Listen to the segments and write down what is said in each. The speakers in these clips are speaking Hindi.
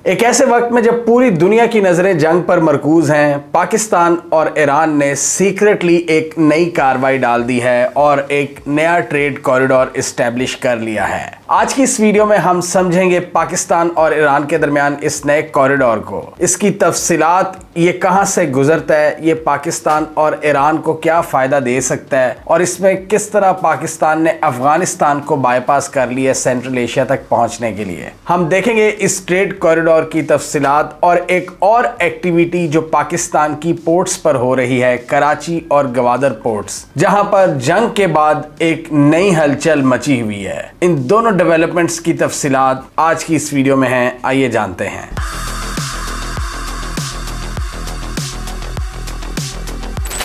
एक ऐसे वक्त में जब पूरी दुनिया की नजरें जंग पर मरकूज हैं, पाकिस्तान और ईरान ने सीक्रेटली एक नई कार्रवाई डाल दी है और एक नया ट्रेड कॉरिडोर इस्टेब्लिश कर लिया है। आज की इस वीडियो में हम समझेंगे पाकिस्तान और ईरान के दरमियान इस नए कॉरिडोर को, इसकी तफसीलात, ये कहां से गुजरता है, ये पाकिस्तान और ईरान को क्या फायदा दे सकता है और इसमें किस तरह पाकिस्तान ने अफगानिस्तान को बाईपास कर लिया सेंट्रल एशिया तक पहुंचने के लिए। हम देखेंगे इस ट्रेड कॉरिडोर की तफसीलात और एक और एक्टिविटी जो पाकिस्तान की पोर्ट्स पर हो रही है, कराची और गवादर पोर्ट्स, जहां पर जंग के बाद एक नई हलचल मची हुई है। इन दोनों डेवलपमेंट्स की तफसीलात आज की इस वीडियो में हैं, आइए जानते हैं।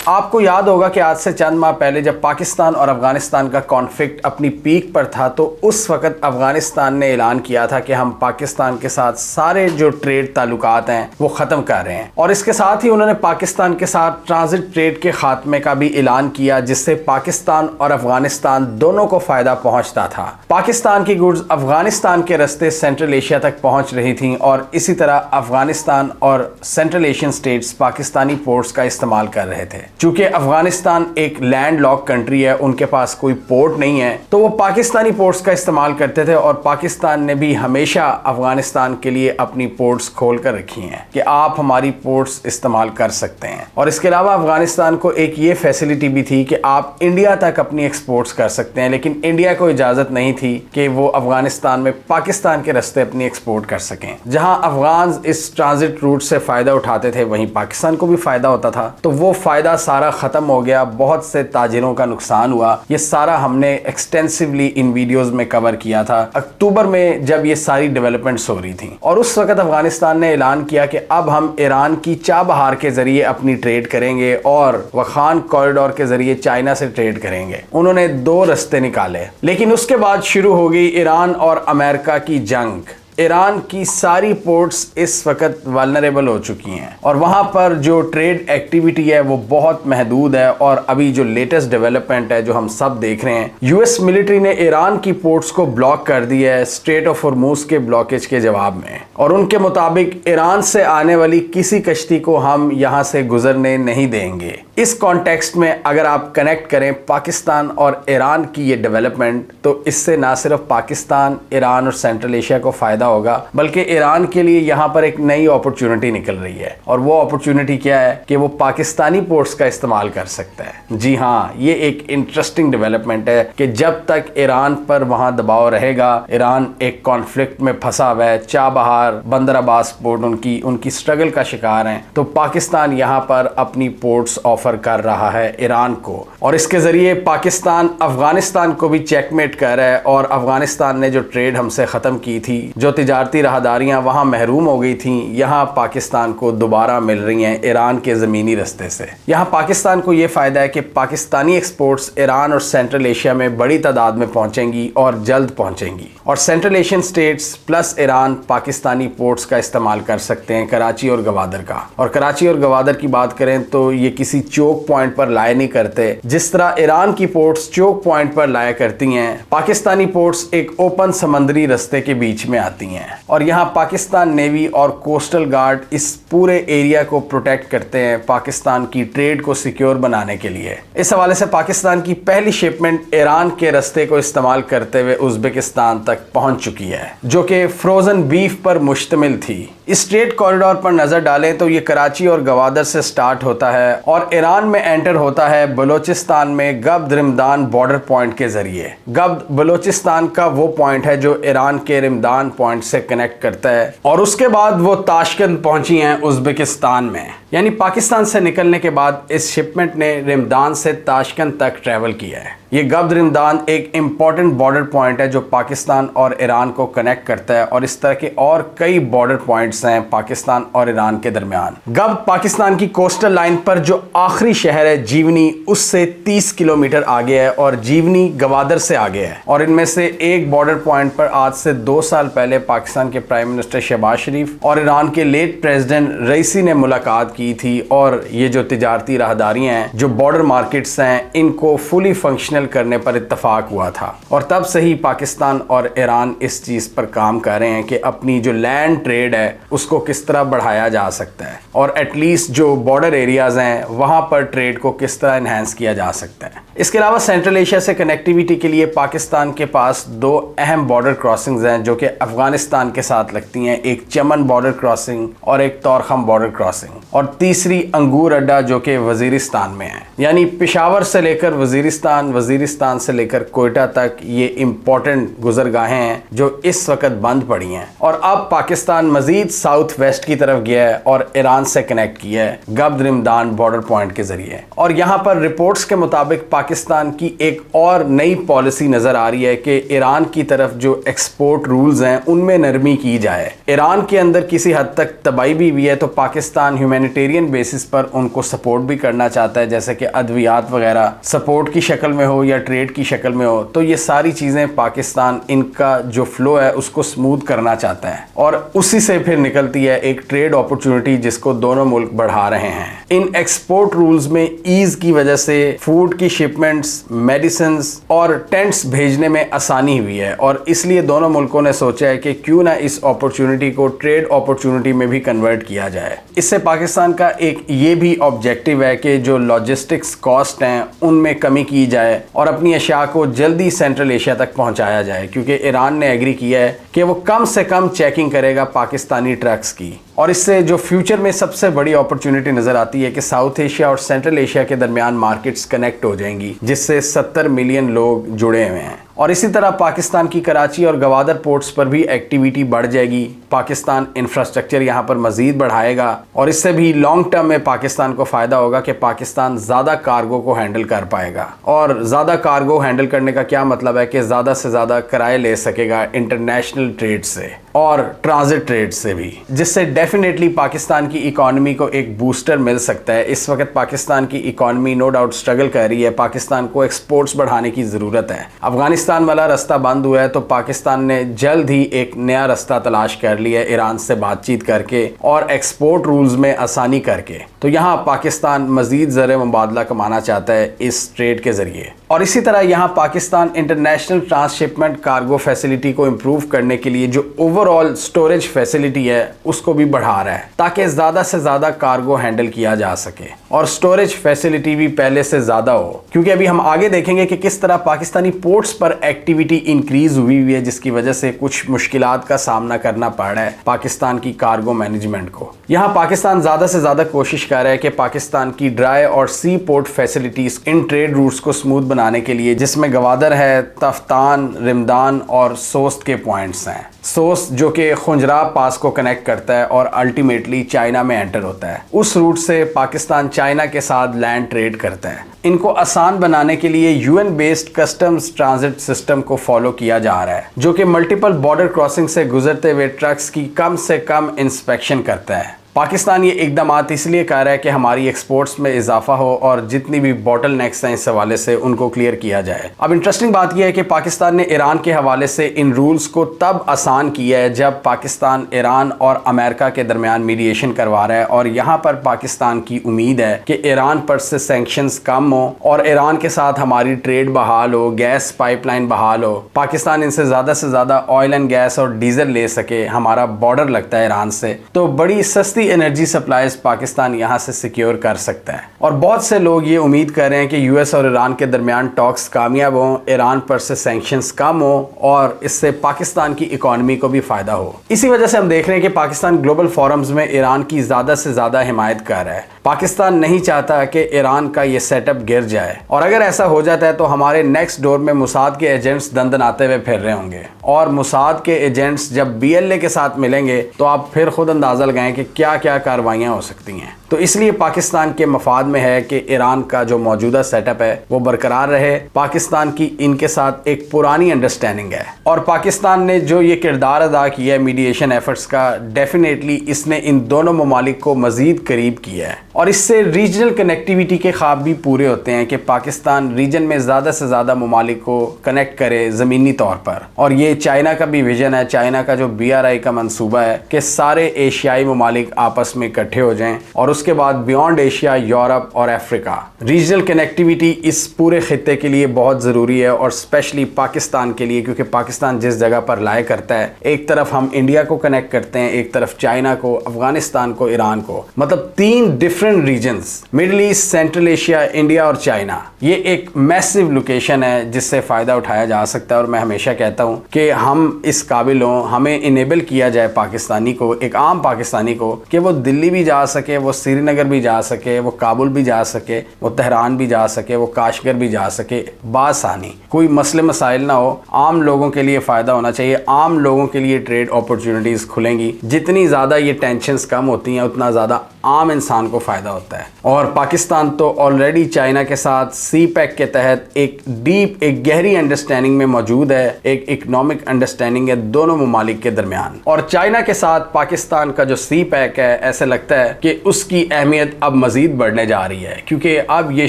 आपको याद होगा कि आज से चंद माह पहले जब पाकिस्तान और अफगानिस्तान का कॉन्फ्लिक्ट अपनी पीक पर था, तो उस वक्त अफगानिस्तान ने ऐलान किया था कि हम पाकिस्तान के साथ सारे जो ट्रेड ताल्लुकात हैं वो ख़त्म कर रहे हैं, और इसके साथ ही उन्होंने पाकिस्तान के साथ ट्रांजिट ट्रेड के खात्मे का भी ऐलान किया, जिससे पाकिस्तान और अफगानिस्तान दोनों को फ़ायदा पहुँचता था। पाकिस्तान की गुड्स अफगानिस्तान के रस्ते सेंट्रल एशिया तक पहुँच रही थी और इसी तरह अफगानिस्तान और central Asian states Pakistani ports का इस्तेमाल कर रहे थे। चूंकि अफगानिस्तान एक लैंड लॉक कंट्री है, उनके पास कोई पोर्ट नहीं है, तो वो पाकिस्तानी पोर्ट्स का इस्तेमाल करते थे और पाकिस्तान ने भी हमेशा अफगानिस्तान के लिए अपनी पोर्ट्स खोल कर रखी हैं कि आप हमारी पोर्ट्स इस्तेमाल कर सकते हैं। और इसके अलावा अफगानिस्तान को एक ये फैसिलिटी भी थी कि आप इंडिया तक अपनी एक्सपोर्ट्स कर सकते हैं, लेकिन इंडिया को इजाज़त नहीं थी कि वो अफगानिस्तान में पाकिस्तान के रस्ते अपनी एक्सपोर्ट कर सकें। जहाँ अफगान इस ट्रांजिट रूट से फ़ायदा उठाते थे, वहीं पाकिस्तान को भी फ़ायदा होता था, तो वो फ़ायदा सारा खत्म हो गया। बहुत से ताजिरों का नुकसान हुआ। ये सारा हमने एक्सटेंसिवली इन वीडियोस में कवर किया था अक्टूबर में, जब ये सारी डेवलपमेंट्स हो रही थी। और उस वक्त अफगानिस्तान ने ऐलान किया कि अब हम ईरान की चाबहार के जरिए अपनी ट्रेड करेंगे और वखान कॉरिडोर के जरिए चाइना से ट्रेड करेंगे। उन्होंने दो रास्ते निकाले, लेकिन उसके बाद शुरू हो गई ईरान और अमेरिका की जंग। ईरान की सारी पोर्ट्स इस वक्त वल्नरेबल हो चुकी हैं और वहाँ पर जो ट्रेड एक्टिविटी है वो बहुत महदूद है। और अभी जो लेटेस्ट डेवलपमेंट है जो हम सब देख रहे हैं, यूएस मिलिट्री ने ईरान की पोर्ट्स को ब्लॉक कर दिया है स्ट्रेट ऑफ हॉर्मुज के ब्लॉकेज के जवाब में, और उनके मुताबिक ईरान से आने वाली किसी कश्ती को हम यहाँ से गुजरने नहीं देंगे। इस कॉन्टेक्स्ट में अगर आप कनेक्ट करें पाकिस्तान और ईरान की ये डेवलपमेंट, तो इससे ना सिर्फ पाकिस्तान, ईरान और सेंट्रल एशिया को फायदा होगा, बल्कि ईरान के लिए यहां पर एक नई अपॉर्चुनिटी निकल रही है। और वो अपॉर्चुनिटी क्या है कि वो पाकिस्तानी पोर्ट्स का इस्तेमाल कर सकता है। जी हां, ये एक इंटरेस्टिंग डेवलपमेंट है कि जब तक ईरान पर वहां दबाव रहेगा, ईरान एक कॉन्फ्लिक्ट में फंसा हुआ है, चाबहार, बंदर अब्बास पोर्ट उनकी स्ट्रगल का शिकार है, तो पाकिस्तान यहां पर अपनी पोर्ट्स ऑफर कर रहा है ईरान को, और इसके जरिए पाकिस्तान अफगानिस्तान को भी चेकमेट कर रहा है। और अफगानिस्तान ने जो ट्रेड हमसे खत्म की थी, जो तिजारती राहदारियां वहां महरूम हो गई थीं, यहां पाकिस्तान को दोबारा मिल रही हैं ईरान के ज़मीनी रास्ते से। यहां पाकिस्तान को यह फ़ायदा है कि पाकिस्तानी एक्सपोर्ट्स ईरान और सेंट्रल एशिया में बड़ी तादाद में पहुंचेंगी और जल्द पहुंचेंगी, और central Asian states plus Iran Pakistani ports का इस्तेमाल कर सकते हैं, कराची और गवादर का। और कराची और गवादर की बात करें तो ये किसी चोक पॉइंट पर लाया नहीं करते, जिस तरह ईरान की पोर्ट्स चोक पॉइंट पर लाया करती हैं, पाकिस्तानी पोर्ट्स एक ओपन समंदरी रास्ते के बीच में आती हैं। और यहां पाकिस्तान नेवी और कोस्टल गार्ड इस पूरे एरिया को प्रोटेक्ट करते हैं पाकिस्तान की ट्रेड को सिक्योर बनाने के लिए। इस हवाले से पाकिस्तान की पहली शिपमेंट ईरान के रास्ते को इस्तेमाल करते हुए उज्बेकिस्तान तक पहुंच चुकी है, जो कि फ्रोजन बीफ पर मुश्तमिल थी। इस ट्रेड कॉरिडोर पर नजर डालें तो ये कराची और गवादर से स्टार्ट होता है और ईरान में एंटर होता है बलोचिस्तान में गब्द रिमदान बॉर्डर पॉइंट के जरिए। गब्द बलोचिस्तान का वो पॉइंट है जो ईरान के रिमदान पॉइंट से कनेक्ट करता है, और उसके बाद वो ताशकंद पहुंची हैं उज्बेकिस्तान में। यानी पाकिस्तान से निकलने के बाद इस शिपमेंट ने रिमदान से ताशकंद तक ट्रैवल किया है। ये गब्द रिमदान एक इम्पॉर्टेंट बॉर्डर पॉइंट है जो पाकिस्तान और ईरान को कनेक्ट करता है, और इस तरह के और कई बॉर्डर पॉइंट्स हैं पाकिस्तान और ईरान के दरमियान। गब्द पाकिस्तान की कोस्टल लाइन पर जो आखिरी शहर है जीवनी, उससे 30 किलोमीटर आगे है, और जीवनी गवादर से आगे है। और इनमें से एक बॉर्डर पॉइंट पर आज से 2 साल पहले पाकिस्तान के प्राइम मिनिस्टर शहबाज शरीफ और ईरान के लेट प्रेसिडेंट रईसी ने मुलाकात की थी, और ये जो तिजारती राहदारियां हैं, जो बॉर्डर मार्केट्स हैं, इनको फुली फंक्शनल फाइनल करने पर इत्तफाक हुआ था और तब से ही पाकिस्तान और ईरान इस चीज़ पर काम कर रहे हैं कि अपनी जो लैंड ट्रेड है उसको किस तरह बढ़ाया जा सकता है और एटलीस्ट जो बॉर्डर एरियाज़ हैं वहाँ पर ट्रेड को किस तरह इन्हेंस किया जा सकता है। इसके अलावा सेंट्रल एशिया से कनेक्टिविटी के लिए पाकिस्तान के पास दो अहम बॉर्डर क्रॉसिंग्स हैं जो कि अफगानिस्तान के साथ लगती हैं, एक चमन बॉर्डर क्रॉसिंग और एक तौरखम बॉर्डर क्रॉसिंग, और तीसरी अंगूर अड्डा जो कि वजीरिस्तान में है। यानी पेशावर से लेकर वजीरिस्तान, वजीरिस्तान से लेकर कोयटा तक ये इंपॉर्टेंट गुजरगाहें हैं जो इस वक्त बंद पड़ी हैं और अब पाकिस्तान मजीद साउथ वेस्ट की तरफ गया है और ईरान से कनेक्ट किया है गब्द रिमदान बॉर्डर पॉइंट के जरिए। और यहाँ पर रिपोर्ट्स के मुताबिक पाकिस्तान की एक और नई पॉलिसी नजर आ रही है कि ईरान की तरफ जो एक्सपोर्ट रूल्स हैं उनमें नरमी की जाए। ईरान के अंदर किसी हद तक तबाही भी हुई है तो पाकिस्तान ह्यूमैनिटेरियन बेसिस पर उनको सपोर्ट भी करना चाहता है, जैसे कि अद्वियात वगैरह सपोर्ट की शक्ल में हो या ट्रेड की शक्ल में हो। तो ये सारी चीज़ें पाकिस्तान इनका जो फ्लो है उसको स्मूथ करना चाहता है और उसी से फिर निकलती है एक ट्रेड अपॉर्चुनिटी जिसको दोनों मुल्क बढ़ा रहे हैं। इन एक्सपोर्ट रूल्स में ईज की वजह से फूड की शिपमेंट्स, मेडिसिन्स और टेंट्स भेजने में आसानी हुई है और इसलिए दोनों मुल्कों ने सोचा है कि क्यों ना इस अपॉर्चुनिटी को ट्रेड अपॉर्चुनिटी में भी कन्वर्ट किया जाए। इससे पाकिस्तान का एक ये भी ऑब्जेक्टिव है कि जो लॉजिस्टिक्स कॉस्ट हैं उनमें कमी की जाए और अपनी अशिया को जल्दी सेंट्रल एशिया तक पहुंचाया जाए, क्योंकि ईरान ने एग्री किया है कि वो कम से कम चेकिंग करेगा पाकिस्तानी ट्रक्स की। और इससे जो फ्यूचर में सबसे बड़ी अपॉर्चुनिटी नज़र आती है कि साउथ एशिया और सेंट्रल एशिया के दरमियान मार्केट्स कनेक्ट हो जाएंगी, जिससे 70 मिलियन लोग जुड़े हुए हैं। और इसी तरह पाकिस्तान की कराची और गवादर पोर्ट्स पर भी एक्टिविटी बढ़ जाएगी। पाकिस्तान इंफ्रास्ट्रक्चर यहाँ पर मज़ीद बढ़ाएगा और इससे भी लॉन्ग टर्म में पाकिस्तान को फ़ायदा होगा कि पाकिस्तान ज़्यादा कार्गो को हैंडल कर पाएगा। और ज़्यादा कार्गो हैंडल करने का क्या मतलब है कि ज़्यादा से ज़्यादा किराए ले सकेगा इंटरनेशनल ट्रेड से और ट्रांजिट ट्रेड से भी, जिससे डेफिनेटली पाकिस्तान की इकॉनमी को एक बूस्टर मिल सकता है। इस वक्त पाकिस्तान की इकॉनमी नो डाउट स्ट्रगल कर रही है, पाकिस्तान को एक्सपोर्ट्स बढ़ाने की ज़रूरत है। अफगानिस्तान वाला रास्ता बंद हुआ है तो पाकिस्तान ने जल्द ही एक नया रास्ता तलाश कर लिया है ईरान से बातचीत करके और एक्सपोर्ट रूल्स में आसानी करके। तो यहाँ पाकिस्तान मज़ीद ज़र मुबादला कमाना चाहता है इस ट्रेड के ज़रिए। और इसी तरह यहाँ Pakistan international transshipment cargo facility को इम्प्रूव करने के लिए जो ओवरऑल स्टोरेज फैसिलिटी है उसको भी बढ़ा रहा है ताकि ज़्यादा से ज़्यादा कार्गो हैंडल किया जा सके और स्टोरेज फैसिलिटी भी पहले से ज़्यादा हो। क्योंकि अभी हम आगे देखेंगे कि किस तरह पाकिस्तानी पोर्ट्स पर एक्टिविटी इंक्रीज हुई है, जिसकी वजह से कुछ मुश्किलात का सामना करना पड़ रहा है पाकिस्तान की कार्गो मैनेजमेंट को। यहाँ पाकिस्तान ज़्यादा से ज़्यादा कोशिश कर रहा है कि पाकिस्तान की ड्राई और सी पोर्ट फैसिलिटीज़ इन ट्रेड रूट्स को स्मूथ बनाने के लिए, जिसमें गवादर है, तफ्तान, रिमदान और सोस्त के पॉइंट्स हैं। सोस्त जो कि खुंजरा पास को कनेक्ट करता है और अल्टीमेटली चाइना में एंटर होता है। उस रूट से पाकिस्तान चाइना के साथ लैंड ट्रेड करता है। इनको आसान बनाने के लिए UN based customs transit system को फॉलो किया जा रहा है, जो कि मल्टीपल बॉर्डर क्रॉसिंग से गुजरते हुए ट्रक्स की कम से कम इंस्पेक्शन करता है। पाकिस्तान ये इकदामात इसलिए कर रहा है कि हमारी एक्सपोर्ट्स में इजाफा हो और जितनी भी बॉटल नेक्स हैं इस हवाले से उनको क्लियर किया जाए। अब इंटरेस्टिंग बात यह है कि पाकिस्तान ने ईरान के हवाले से इन रूल्स को तब आसान किया है जब पाकिस्तान ईरान और अमेरिका के दरमियान मीडिएशन करवा रहा है और यहाँ पर पाकिस्तान की उम्मीद है कि ईरान पर से सैंक्शंस कम हो और ईरान के साथ हमारी ट्रेड बहाल हो, गैस पाइपलाइन बहाल हो, पाकिस्तान इनसे ज़्यादा ऑयल एंड गैस और डीजल ले सके। हमारा बॉर्डर लगता है ईरान से, तो बड़ी सस्ती एनर्जी सप्लाईज पाकिस्तान यहां से सिक्योर कर सकता है। और बहुत से लोग ये उम्मीद कर रहे हैं कि यूएस और ईरान के दरमियान टॉक्स कामयाब हों, ईरान पर से सैंक्शंस कम हो और इससे पाकिस्तान की इकॉनमी को भी फायदा हो। इसी वजह से हम देख रहे हैं कि पाकिस्तान ग्लोबल फोरम्स में ईरान की ज़्यादा से ज़्यादा हिमायत कर रहा है। पाकिस्तान नहीं चाहता कि ईरान का ये सेटअप गिर जाए और अगर ऐसा हो जाता है तो हमारे नेक्स्ट डोर में मुसाद के एजेंट्स दंदनाते हुए फिर रहे होंगे और मुसाद के एजेंट्स जब बीएलए के साथ मिलेंगे तो आप फिर खुद अंदाज़ा लगाएं कि क्या क्या कार्रवाइयाँ हो सकती हैं। तो इसलिए पाकिस्तान के मफाद में है कि ईरान का जो मौजूदा सेटअप है वो बरकरार रहे। पाकिस्तान की इनके साथ एक पुरानी अंडरस्टैंडिंग है और पाकिस्तान ने जो ये किरदार अदा किया है मीडिएशन एफर्ट्स का, डेफिनेटली इसने इन दोनों ममालिक को मज़ीद करीब किया है और इससे रीजनल कनेक्टिविटी के ख्वाब भी पूरे होते हैं कि पाकिस्तान रीजन में ज़्यादा से ज़्यादा ममालिक को कनेक्ट करे ज़मीनी तौर पर। और ये चाइना का भी विजन है, चाइना का जो BRI का मंसूबा है कि सारे एशियाई ममालिक आपस में इकट्ठे हो जाएं और उसके बाद बियॉन्ड एशिया, यूरोप और अफ्रीका। रीजनल कनेक्टिविटी इस पूरे खित्ते के लिए बहुत ज़रूरी है और स्पेशली पाकिस्तान के लिए, क्योंकि पाकिस्तान जिस जगह पर लाया करता है, एक तरफ हम इंडिया को कनेक्ट करते हैं, एक तरफ चाइना को, अफगानिस्तान को, ईरान को, मतलब 3 different regions, Middle East, Central Asia, India और चाइना। ये एक मैसिव लोकेशन है जिससे फ़ायदा उठाया जा सकता है और मैं हमेशा कहता हूँ कि हम इस काबिल हों, हमें इनेबल किया जाए पाकिस्तानी को, एक आम पाकिस्तानी को, कि वो दिल्ली भी जा सके, वो श्रीनगर भी जा सके, वो काबुल भी जा सके, वो तेहरान भी जा सके, वो काशगर भी जा सके बासानी, कोई मसले मसाइल ना हो। आम लोगों के लिए फ़ायदा होना चाहिए, आम लोगों के लिए ट्रेड अपॉर्चुनिटीज़ खुलेंगी। जितनी ज़्यादा ये टेंशन्स कम होती हैं उतना ज़्यादा आम इंसान को फ़ायदा होता है। और पाकिस्तान तो ऑलरेडी चाइना के साथ CPEC के तहत एक डीप, एक गहरी अंडरस्टैंडिंग में मौजूद है, एक इकोनॉमिक अंडरस्टैंडिंग है दोनों ममालिक के दरमियान। और चाइना के साथ पाकिस्तान का जो CPEC है, ऐसे लगता है कि उसकी अहमियत अब मज़ीद बढ़ने जा रही है, क्योंकि अब ये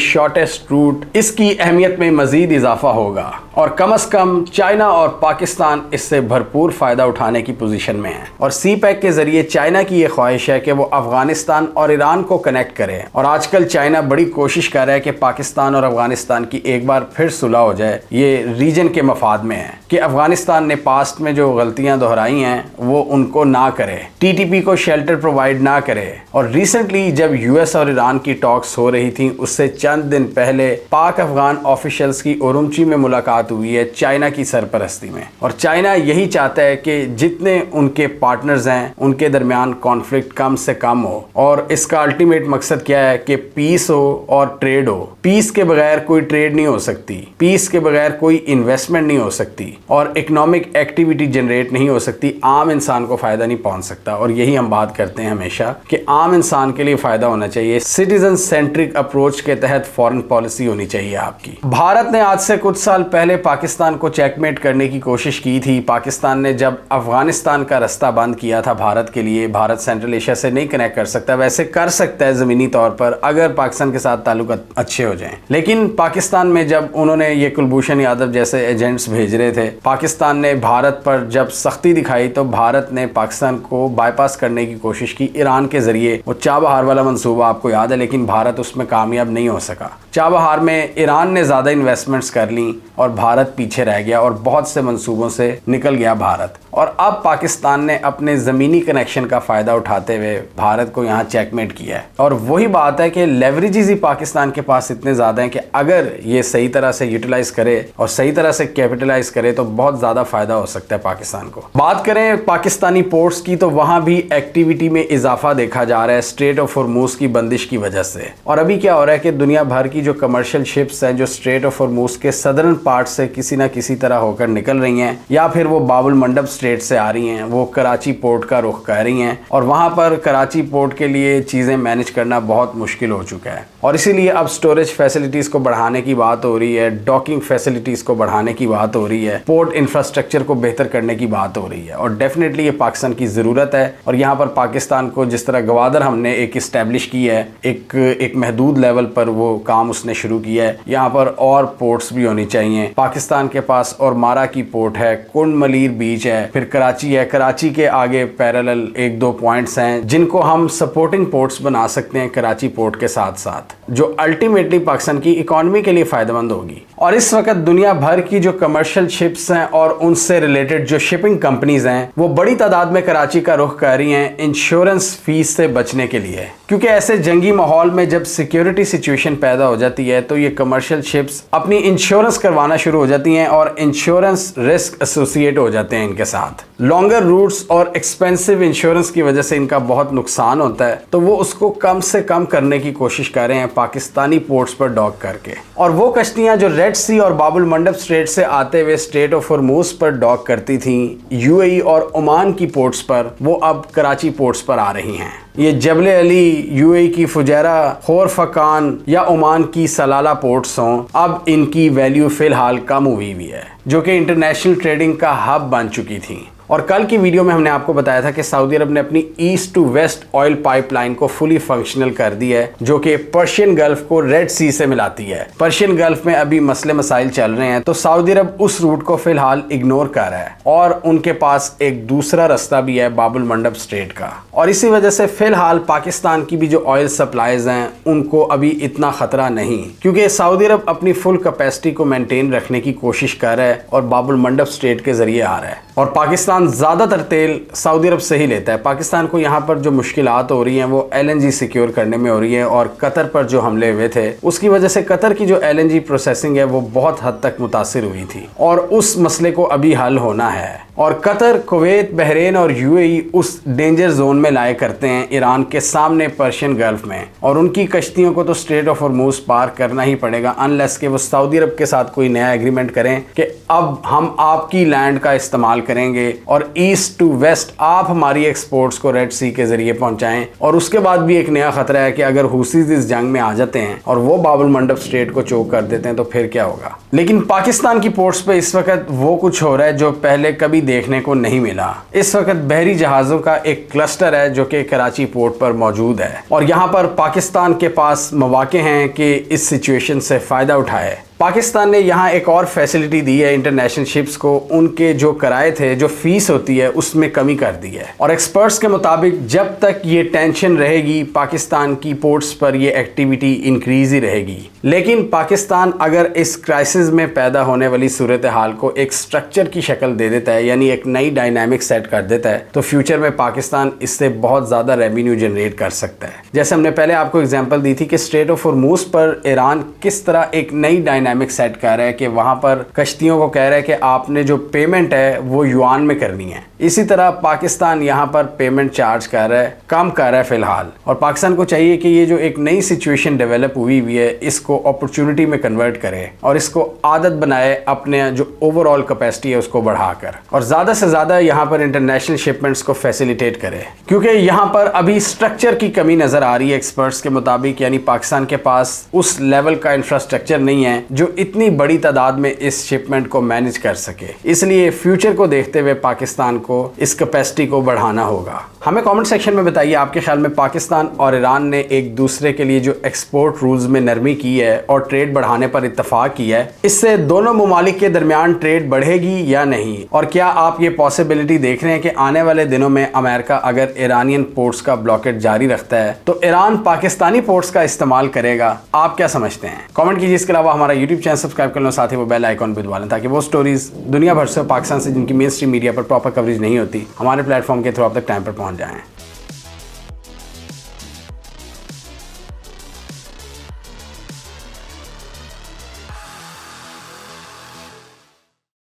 शॉर्टेस्ट रूट, इसकी अहमियत में मज़ीद इजाफा होगा और कम से कम चाइना और पाकिस्तान इससे भरपूर फ़ायदा उठाने की पोजीशन में है। और CPEC के ज़रिए चाइना की ये ख्वाहिश है कि वो अफगानिस्तान और ईरान को कनेक्ट करे और आजकल चाइना बड़ी कोशिश कर रहा है कि पाकिस्तान और अफगानिस्तान की एक बार फिर सुलह हो जाए। ये रीजन के मफाद में है कि अफगानिस्तान ने पास्ट में जो गलतियां दोहराई हैं वो उनको ना करे, TTP को शेल्टर प्रोवाइड ना करे। और रिसेंटली जब US और ईरान की टॉक्स हो रही थी, उससे चंद दिन पहले पाक अफगान ऑफिशियल्स की उरुमची में मुलाकात हुई है चाइना की सरपरस्ती में। और चाइना यही चाहता है कि जितने उनके पार्टनर्स हैं उनके दरमियान कॉन्फ्लिक्ट कम से कम हो। और इसका अल्टीमेट मकसद क्या है कि पीस हो और ट्रेड हो। पीस के बगैर कोई ट्रेड नहीं हो सकती, पीस के बगैर कोई इन्वेस्टमेंट नहीं हो सकती और इकोनॉमिक एक्टिविटी जनरेट नहीं हो सकती, आम इंसान को फायदा नहीं पहुंच सकता। और यही हम बात करते हैं हमेशा कि आम इंसान के लिए फायदा होना चाहिए। सिटीजन सेंट्रिक अप्रोच के तहत फॉरेन पॉलिसी होनी चाहिए आपकी। भारत ने आज से कुछ साल पहले पाकिस्तान को चेकमेट करने की कोशिश की थी। पाकिस्तान ने जब अफगानिस्तान का रास्ता बंद किया था भारत के लिए, भारत सेंट्रल एशिया से नहीं कनेक्ट कर सकता, वैसे कर सकता है ज़मीनी तौर पर अगर पाकिस्तान के साथ ताल्लुक अच्छे हो जाएं। लेकिन पाकिस्तान में जब उन्होंने ये कुलभूषण यादव जैसे एजेंट्स भेज रहे थे, पाकिस्तान ने भारत पर जब सख्ती दिखाई तो भारत ने पाकिस्तान को बाईपास करने की कोशिश की ईरान के ज़रिए। वो चाबहार वाला मंसूबा आपको याद है, लेकिन भारत उसमें कामयाब नहीं हो सका। चाबहार में ईरान ने ज़्यादा इन्वेस्टमेंट्स कर ली और भारत पीछे रह गया और बहुत से मंसूबों से निकल गया भारत। और अब पाकिस्तान ने अपने ज़मीनी कनेक्शन का फ़ायदा उठाते हुए भारत को यहाँ चेकमेट किया है। और वही बात है कि लेवरेजेस ही पाकिस्तान के पास इतने ज़्यादा हैं कि अगर ये सही तरह से यूटिलाइज़ करे और सही तरह से कैपिटलाइज करे तो बहुत ज़्यादा फ़ायदा हो सकता है पाकिस्तान को। बात करें पाकिस्तानी पोर्ट्स की तो वहाँ भी एक्टिविटी में इजाफा देखा जा रहा है स्ट्रेट ऑफ हॉर्मूज़ की बंदिश की वजह से। और अभी क्या हो रहा है कि दुनिया भर की जो कमर्शियल शिप्स हैं जो स्ट्रेट ऑफ हॉर्मूज़ के सदर्न पार्ट से किसी ना किसी तरह होकर निकल रही हैं या फिर वो बाबुल मंडब स्ट्रेट से आ रही हैं, वो कराची पोर्ट का रुख कर रही हैं और वहाँ पर कराची पोर्ट के लिए चीज़ें मैनेज करना बहुत मुश्किल हो चुका है। और इसीलिए अब स्टोरेज फैसिलिटीज़ को बढ़ाने की बात हो रही है, डॉकिंग फैसिलिटीज़ को बढ़ाने की बात हो रही है, पोर्ट इंफ्रास्ट्रक्चर को बेहतर करने की बात हो रही है। और डेफिनेटली ये पाकिस्तान की ज़रूरत है। और यहाँ पर पाकिस्तान को जिस तरह गवादर हमने एक इस्टेब्लिश की है, एक महदूद लेवल पर वो काम उसने शुरू किया है, यहाँ पर और पोर्ट्स भी होनी चाहिए। पाकिस्तान के पास और मारा की पोर्ट है, कुंड मलीर बीच है, फिर कराची है। कराची के आगे पैरेलल 1-2 पॉइंट्स हैं जिनको हम सपोर्टिंग पोर्ट्स बना सकते हैं कराची पोर्ट के साथ साथ, जो अल्टीमेटली पाकिस्तान की इकॉनमी के लिए फ़ायदेमंद होगी। और इस वक्त दुनिया भर की जो कमर्शियल शिप्स हैं और उनसे रिलेटेड जो शिपिंग कंपनीज हैं वो बड़ी तादाद में कराची का रुख कर रही हैं इंश्योरेंस फीस से बचने के लिए। क्योंकि ऐसे जंगी माहौल में जब सिक्योरिटी सिचुएशन पैदा हो जाती है तो ये कमर्शियल शिप्स अपनी इंश्योरेंस करवाना शुरू हो जाती हैं और इंश्योरेंस रिस्क एसोसिएट हो जाते हैं इनके साथ। लॉन्गर रूट्स और एक्सपेंसिव इंश्योरेंस की वजह से इनका बहुत नुकसान होता है, तो वो उसको कम से कम करने की कोशिश कर रहे हैं पाकिस्तानी पोर्ट्स पर डॉक करके। और वो कश्तियां जो रेड सी और बाबुल मंडब स्ट्रेट से आते हुए स्ट्रेट ऑफ हॉर्मूज़ पर डॉक करती थी UAE और ओमान की पोर्ट्स पर, वो अब कराची पोर्ट्स पर आ रही हैं। ये जबल अली, UAE की फुजैरा, खोरफकान या ओमान की सलाला पोर्ट्स हों, अब इनकी वैल्यू फ़िलहाल कम हुई है, जो कि इंटरनेशनल ट्रेडिंग का हब बन चुकी थी। और कल की वीडियो में हमने आपको बताया था कि सऊदी अरब ने अपनी east to west oil pipeline को फुली फंक्शनल कर दी है, जो कि पर्शियन गल्फ को रेड सी से मिलाती है। पर्शियन गल्फ में अभी मसले मसाइल चल रहे हैं, तो सऊदी अरब उस रूट को फिलहाल इग्नोर कर रहा है और उनके पास एक दूसरा रास्ता भी है बाबुल मंडब स्ट्रेट का। और इसी वजह से फिलहाल पाकिस्तान की भी जो ऑयल सप्लाईज हैं उनको अभी इतना खतरा नहीं, क्योंकि सऊदी अरब अपनी फुल कैपेसिटी को मेंटेन रखने की कोशिश कर रहा है और बाबुल मंडब स्ट्रेट के जरिए आ रहा है। और पाकिस्तान ज़्यादातर तेल सऊदी अरब से ही लेता है। पाकिस्तान को यहाँ पर जो मुश्किलात हो रही हैं वो LNG सिक्योर करने में हो रही है, और कतर पर जो हमले हुए थे उसकी वजह से कतर की जो LNG प्रोसेसिंग है वो बहुत हद तक मुतासिर हुई थी, और उस मसले को अभी हल होना है। और कतर, कुवैत, बहरीन और UAE उस डेंजर जोन में लाया करते हैं ईरान के सामने पर्शियन गल्फ में, और उनकी कश्तियों को तो स्ट्रेट ऑफ हॉर्मूज पार करना ही पड़ेगा अनलेस कि वो सऊदी अरब के साथ कोई नया एग्रीमेंट करें कि अब हम आपकी लैंड का इस्तेमाल करेंगे और ईस्ट टू वेस्ट आप हमारी एक्सपोर्ट्स को रेड सी के जरिए पहुंचाएं। और उसके बाद भी एक नया खतरा है कि अगर हुसीज इस जंग में आ जाते हैं और वो बाबुल मंडब स्ट्रेट को चोक कर देते हैं तो फिर क्या होगा। लेकिन पाकिस्तान की पोर्ट्स पे इस वक्त वो कुछ हो रहा है जो पहले कभी देखने को नहीं मिला। इस वक्त बहरी जहाज़ों का एक क्लस्टर है जो कि कराची पोर्ट पर मौजूद है, और यहाँ पर पाकिस्तान के पास मौके हैं कि इस सिचुएशन से फ़ायदा उठाए। पाकिस्तान ने यहाँ एक और फैसिलिटी दी है इंटरनेशनल शिप्स को, उनके जो किराए थे, जो फीस होती है उसमें कमी कर दी है। और एक्सपर्ट्स के मुताबिक जब तक ये टेंशन रहेगी पाकिस्तान की पोर्ट्स पर ये एक्टिविटी इंक्रीज ही रहेगी। लेकिन पाकिस्तान अगर इस क्राइसिस में पैदा होने वाली सूरत हाल को एक स्ट्रक्चर की शक्ल दे देता है, यानी एक नई डायनामिक सेट कर देता है, तो फ्यूचर में पाकिस्तान इससे बहुत ज़्यादा रेवेन्यू जनरेट कर सकता है। जैसे हमने पहले आपको एग्जाम्पल दी थी कि स्ट्रेट ऑफ हॉर्मूज पर ईरान किस तरह एक नई डायनामिक सेट कर रहा है कि वहां पर कश्तियों को कह रहा है कि आपने जो पेमेंट है वो युआन में करनी है। इसी तरह पाकिस्तान यहां पर पेमेंट चार्ज कर रहा है, कम कर रहा है फिलहाल, और पाकिस्तान को चाहिए कि ये जो एक नई सिचुएशन डेवलप हुई है इसको अपॉर्चुनिटी में कन्वर्ट करे और इसको आदत बनाए अपने जो ओवरऑल कैपेसिटी है उसको बढ़ाकर, और ज्यादा से ज्यादा यहां पर इंटरनेशनल शिपमेंट्स को फैसिलिटेट करे, क्योंकि यहां पर अभी स्ट्रक्चर की कमी नजर आ रही है एक्सपर्ट्स के मुताबिक। यानी पाकिस्तान के पास उस लेवल का इंफ्रास्ट्रक्चर नहीं है जो इतनी बड़ी तादाद में इस शिपमेंट को मैनेज कर सके। इसलिए फ्यूचर को देखते हुए पाकिस्तान को इस कैपेसिटी को बढ़ाना होगा। हमें कमेंट सेक्शन में बताइए आपके ख्याल में पाकिस्तान और ईरान ने एक दूसरे के लिए जो एक्सपोर्ट रूल्स में नरमी की है और ट्रेड बढ़ाने पर इत्तेफाक किया है, इससे दोनों ममालिक के दरमियान ट्रेड बढ़ेगी या नहीं, और क्या आप ये पॉसिबिलिटी देख रहे हैं कि आने वाले दिनों में अमेरिका अगर ईरानियन पोर्ट्स का ब्लॉकेट जारी रखता है तो ईरान पाकिस्तानी पोर्ट्स का इस्तेमाल करेगा? आप क्या समझते हैं? कमेंट कीजिए। इसके अलावा हमारा यूट्यूब चैनल सब्सक्राइब कर लो, साथ ही वो बेल आइकॉन भी दबा लें ताकि वो स्टोरीज दुनिया भर से, पाकिस्तान से जिनकी मेन स्ट्रीम मीडिया पर प्रॉपर कवरेज नहीं होती, हमारे प्लेटफॉर्म के थ्रू आप तक टाइम पर पहुंच जाएं।